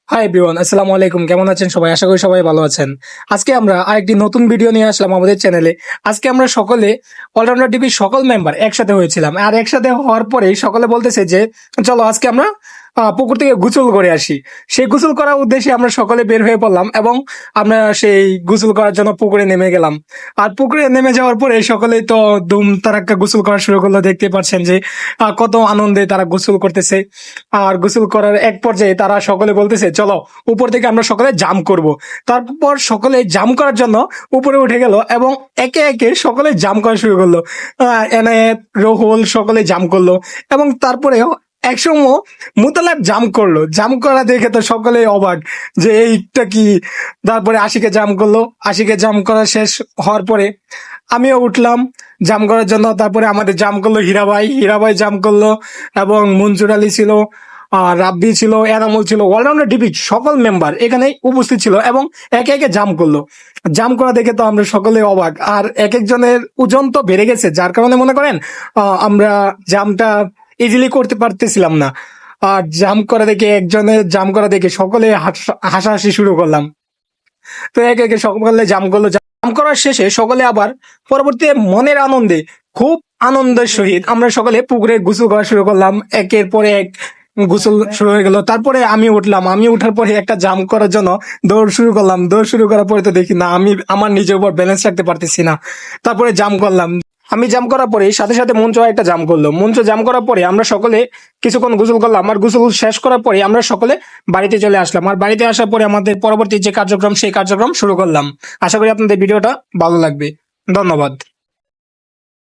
Hi everyone, আসসালামু আলাইকুম। কেমন আছেন সবাই? আশা করি সবাই ভালো আছেন। আজকে আমরা আরেকটি নতুন ভিডিও নিয়ে আসলাম আমাদের চ্যানেলে। আজকে আমরা সকলে অলরাউন্ডার টিভির সকল মেম্বার একসাথে হয়েছিলাম, আর একসাথে হওয়ার পরেই সকলে বলতেছে যে চলো আজকে আমরা পুকুর থেকে গোসল করে আসি। সেই গোসল করার উদ্দেশ্যে আমরা সকলে বের হয়ে পড়লাম এবং আমরা সেই গোসল করার জন্য পুকুরে নেমে গেলাম। আর পুকুরে নেমে যাওয়ার পরে সকলেই তো ধুম তারাক্কা গোসল করা শুরু করলো। দেখতে পাচ্ছেন যে কত আনন্দে তারা গোসল করতেছে। আর গোসল করার এক পর্যায়ে তারা সকলে বলতেছে চলো উপর থেকে আমরা সকলে জাম্প করব। তারপর সকলে জাম্প করার জন্য উপরে উঠে গেল এবং একে একে সকলে জাম্প করা শুরু করলো। এনায়েত, রহুল সকলে জাম্প করলো এবং তারপরেও একসময় মুতালাব জাম্প করলো। জাম্প করা দেখে তো সকলে অবাক যে এইটা কি। তারপরে আশিকে জাম্প করলো। আশিকে জাম্প করা শেষ হওয়ার পরে আমিও উঠলাম জাম্প করার জন্য। তারপরে আমাদের জাম্প করলো হীরাভাই। হীরাভাই জাম্প করলো এবং মনজুর আলী ছিল, রাব্বি ছিল, এনামুল ছিল, অলরাউন্ডার ডিবি সকল মেম্বার এখানে উপস্থিত ছিল এবং একে একে জাম্প করলো। জাম্প করা দেখে তো আমরা সকলে অবাক। আর এক একজনের ওজন তো বেড়ে গেছে, যার কারণে মনে করেন আমরা জাম্পটা ইজিলি করতে পারতেছিলাম না। আর জাম্প করা দেখে একজনের জাম্প করা দেখে সকলে হাসাহাসি শুরু করলাম। তো একে একে সকলে জাম্প করলো। জাম্প করার শেষে সকলে আবার পরবর্তী মনের আনন্দে খুব আনন্দের সহিত আমরা সকলে পুকুরে গোসল করা শুরু করলাম। একের পরে এক গোসল শুরু হয়ে গেল। তারপরে আমি উঠলাম। আমি উঠার পরে একটা জাম্প করার জন্য দৌড় শুরু করলাম। দৌড় শুরু করার পরে তো দেখি না, আমি আমার নিজের উপর ব্যালেন্স রাখতে পারতেছি না। তারপরে জাম্প করলাম। আমি জাম্প করার পরে সাথে সাথে মঞ্চ একটা জাম্প করলো। মঞ্চ জাম্প করার পরে আমরা সকলে কিছুক্ষণ গোসল করলাম। আমার গোসল শেষ করার পরে আমরা সকলে বাড়িতে চলে আসলাম। আর বাড়িতে আসার পরে আমাদের পরবর্তী যে কার্যক্রম সেই কার্যক্রম শুরু করলাম। আশা করি আপনাদের ভিডিওটা ভালো লাগবে। ধন্যবাদ।